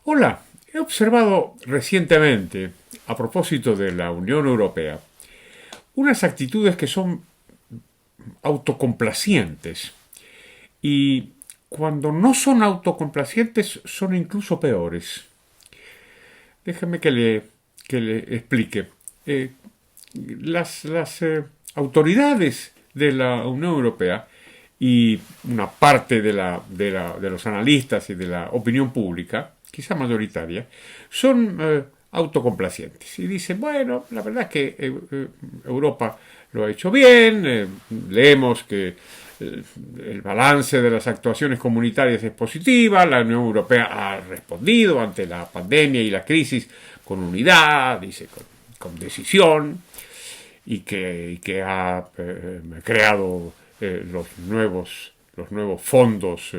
Hola, he observado recientemente, a propósito de la Unión Europea, unas actitudes que son autocomplacientes y cuando no son autocomplacientes son incluso peores. Déjeme que le explique. Eh, las autoridades de la Unión Europea y una parte de los analistas y de la opinión pública, quizá mayoritaria, son autocomplacientes y dicen, bueno, la verdad es que Europa lo ha hecho bien, leemos que el balance de las actuaciones comunitarias es positiva, la Unión Europea ha respondido ante la pandemia y la crisis con unidad, dice, con decisión, y que ha creado los nuevos fondos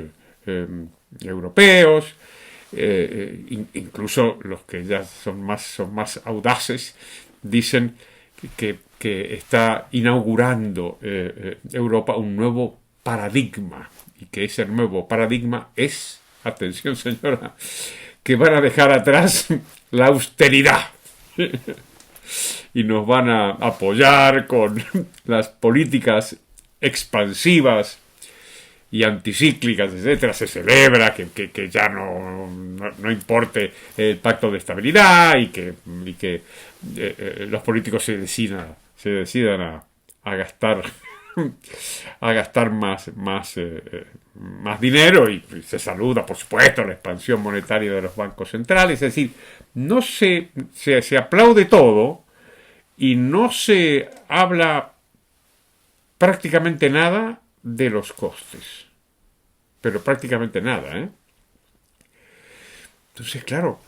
europeos, incluso los que ya son más audaces, dicen que está inaugurando Europa un nuevo paradigma, y que ese nuevo paradigma es, atención señora, que van a dejar atrás la austeridad y nos van a apoyar con las políticas expansivas y anticíclicas, etcétera. Se celebra que ya no importe el pacto de estabilidad y que los políticos se decidan a gastar más dinero, y se saluda, por supuesto, la expansión monetaria de los bancos centrales. Es decir, no se aplaude todo y no se habla prácticamente nada de los costes, pero prácticamente nada, ¿eh? Entonces, claro,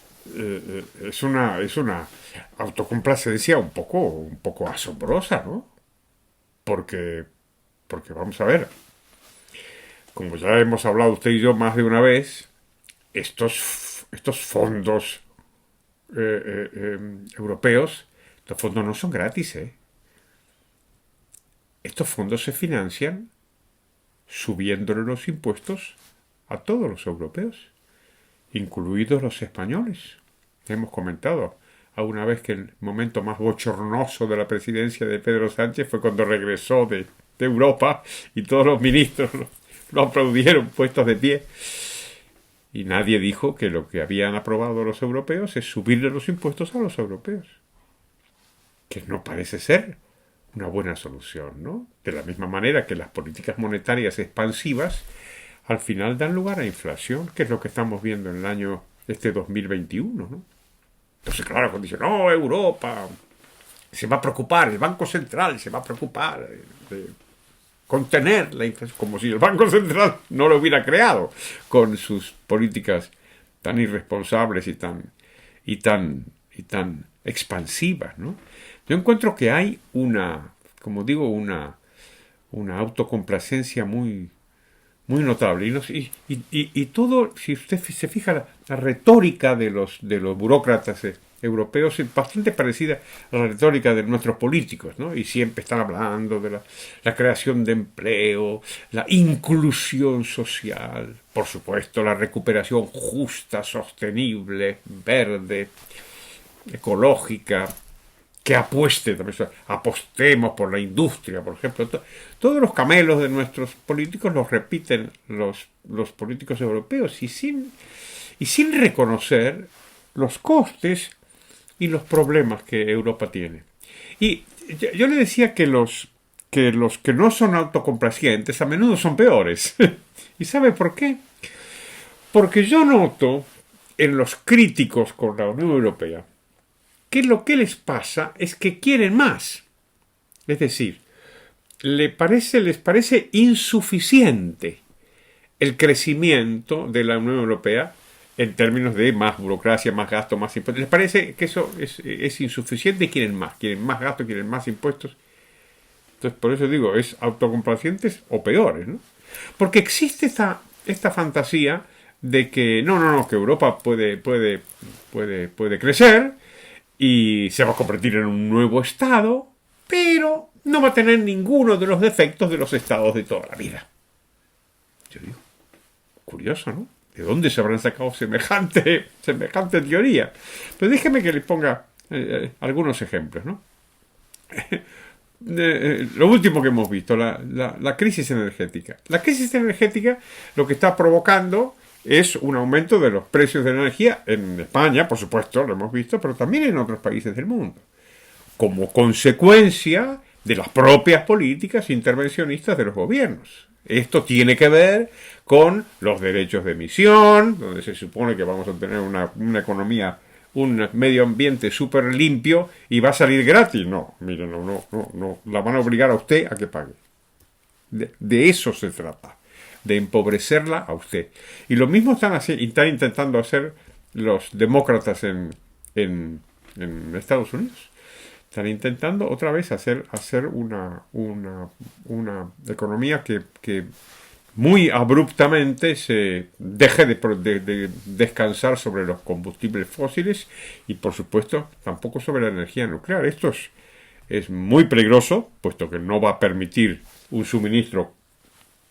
es una autocomplacencia un poco asombrosa, ¿no? Porque, porque vamos a ver, como ya hemos hablado usted y yo más de una vez, estos fondos europeos, estos fondos no son gratis, ¿eh? Estos fondos se financian subiéndole los impuestos a todos los europeos, incluidos los españoles. Hemos comentado alguna vez que el momento más bochornoso de la presidencia de Pedro Sánchez fue cuando regresó de Europa y todos los ministros lo aplaudieron puestos de pie. Y nadie dijo que lo que habían aprobado los europeos es subirle los impuestos a los europeos, que no parece ser una buena solución, ¿no? De la misma manera que las políticas monetarias expansivas al final dan lugar a inflación, que es lo que estamos viendo en el año 2021, ¿no? Entonces, claro, cuando dicen, no, Europa se va a preocupar, el Banco Central se va a preocupar de contener la inflación, como si el Banco Central no lo hubiera creado con sus políticas tan irresponsables y tan expansivas, ¿no? Yo encuentro que hay como digo, una autocomplacencia muy notable. Y todo, si usted se fija, la retórica de los burócratas europeos es bastante parecida a la retórica de nuestros políticos, ¿no? Y siempre están hablando de la creación de empleo, la inclusión social, por supuesto, la recuperación justa, sostenible, verde, ecológica, que apostemos por la industria, por ejemplo. Todos los camelos de nuestros políticos los repiten los políticos europeos y sin reconocer los costes y los problemas que Europa tiene. Y yo le decía que los que no son autocomplacientes a menudo son peores. ¿Y sabe por qué? Porque yo noto en los críticos con la Unión Europea que lo que les pasa es que quieren más. Es decir, les parece insuficiente el crecimiento de la Unión Europea en términos de más burocracia, más gasto, más impuestos. Les parece que eso es insuficiente y quieren más gasto, quieren más impuestos. Entonces, por eso digo, es autocomplacientes o peores, ¿no? Porque existe esta fantasía de que que Europa puede crecer y se va a convertir en un nuevo Estado, pero no va a tener ninguno de los defectos de los Estados de toda la vida. Yo digo, curioso, ¿no? ¿De dónde se habrán sacado semejante teoría? Pero déjeme que les ponga algunos ejemplos, ¿no? Lo último que hemos visto, la crisis energética. La crisis energética lo que está provocando es un aumento de los precios de la energía en España, por supuesto, lo hemos visto, pero también en otros países del mundo, como consecuencia de las propias políticas intervencionistas de los gobiernos. Esto tiene que ver con los derechos de emisión, donde se supone que vamos a tener una economía, un medio ambiente súper limpio y va a salir gratis. No, miren, no, la van a obligar a usted a que pague. De eso se trata, de empobrecerla a usted. Y lo mismo están intentando hacer los demócratas en Estados Unidos. Están intentando otra vez hacer una economía que muy abruptamente se deje de descansar sobre los combustibles fósiles y, por supuesto, tampoco sobre la energía nuclear. Esto es muy peligroso, puesto que no va a permitir un suministro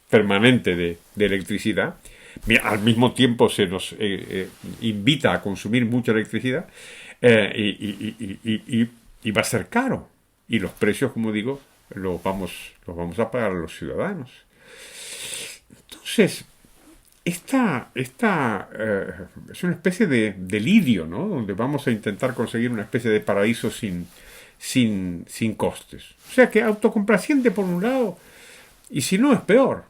permanente de electricidad. Al mismo tiempo se nos invita a consumir mucha electricidad y va a ser caro. Y los precios, como digo, los vamos a pagar los ciudadanos. Entonces, esta es una especie de delirio, ¿no? Donde vamos a intentar conseguir una especie de paraíso sin costes. O sea que autocomplaciente por un lado, y si no es peor.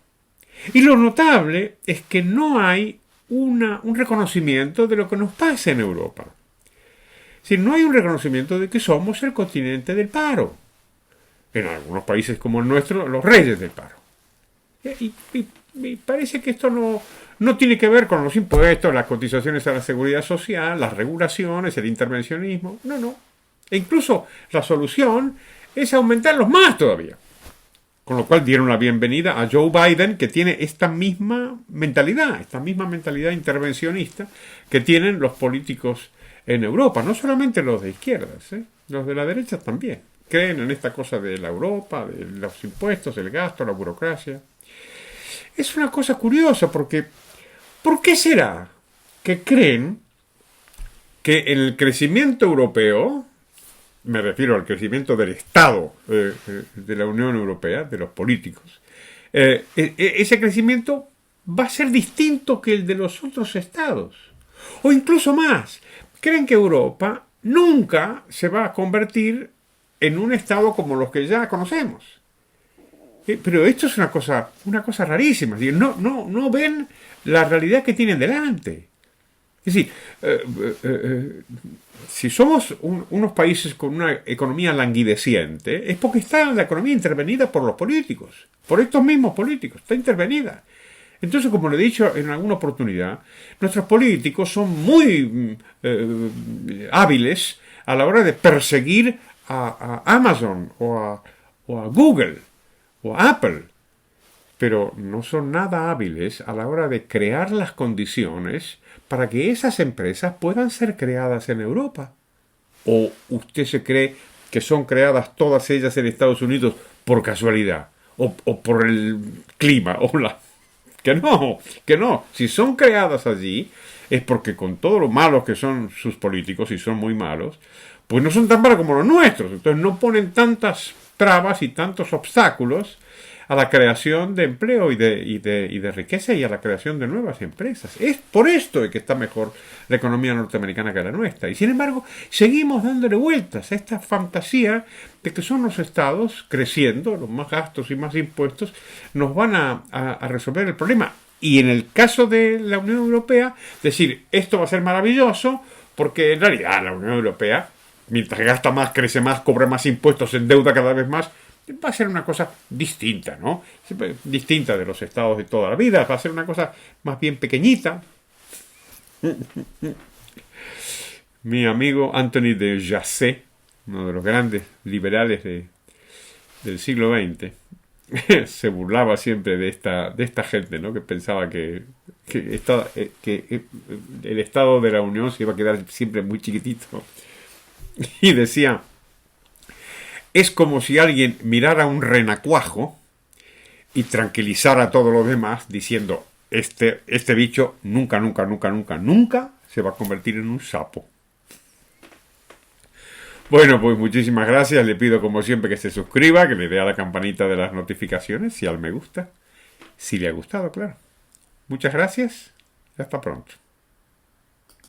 Y lo notable es que no hay un reconocimiento de lo que nos pasa en Europa. Es decir, no hay un reconocimiento de que somos el continente del paro. En algunos países como el nuestro, los reyes del paro. Y parece que esto no tiene que ver con los impuestos, las cotizaciones a la seguridad social, las regulaciones, el intervencionismo. No. E incluso la solución es aumentarlos más todavía. Con lo cual dieron la bienvenida a Joe Biden, que tiene esta misma mentalidad intervencionista que tienen los políticos en Europa, no solamente los de izquierdas, los de la derecha también. Creen en esta cosa de la Europa, de los impuestos, el gasto, la burocracia. Es una cosa curiosa porque ¿por qué será que creen que el crecimiento europeo, me refiero al crecimiento del Estado de la Unión Europea, de los políticos, ese crecimiento va a ser distinto que el de los otros estados? O incluso más, creen que Europa nunca se va a convertir en un estado como los que ya conocemos. Pero esto es una cosa rarísima. No ven la realidad que tienen delante. Es decir, si somos unos países con una economía languideciente, es porque está la economía intervenida por los políticos, por estos mismos políticos, está intervenida. Entonces, como le he dicho en alguna oportunidad, nuestros políticos son muy hábiles a la hora de perseguir a Amazon o a Google o a Apple, pero no son nada hábiles a la hora de crear las condiciones para que esas empresas puedan ser creadas en Europa. ¿O usted se cree que son creadas todas ellas en Estados Unidos por casualidad? ¿O por el clima? Que no. Si son creadas allí, es porque con todo lo malos que son sus políticos, y son muy malos, pues no son tan malos como los nuestros. Entonces no ponen tantas trabas y tantos obstáculos a la creación de empleo y de riqueza y a la creación de nuevas empresas. Es por esto que está mejor la economía norteamericana que la nuestra. Y sin embargo, seguimos dándole vueltas a esta fantasía de que son los estados creciendo, los más gastos y más impuestos, nos van a resolver el problema. Y en el caso de la Unión Europea, decir, esto va a ser maravilloso, porque en realidad la Unión Europea, mientras gasta más, crece más, cobra más impuestos, se endeuda cada vez más, va a ser una cosa distinta, ¿no? Distinta de los estados de toda la vida, va a ser una cosa más bien pequeñita. Mi amigo Anthony de Jassé, uno de los grandes liberales del siglo XX, se burlaba siempre de esta gente, ¿no? Que pensaba que el Estado de la Unión se iba a quedar siempre muy chiquitito. Y decía, es como si alguien mirara un renacuajo y tranquilizara a todos los demás diciendo, este bicho nunca, nunca, nunca, nunca, nunca se va a convertir en un sapo. Bueno, pues muchísimas gracias. Le pido como siempre que se suscriba, que le dé a la campanita de las notificaciones, si al me gusta. Si le ha gustado, claro. Muchas gracias y hasta pronto.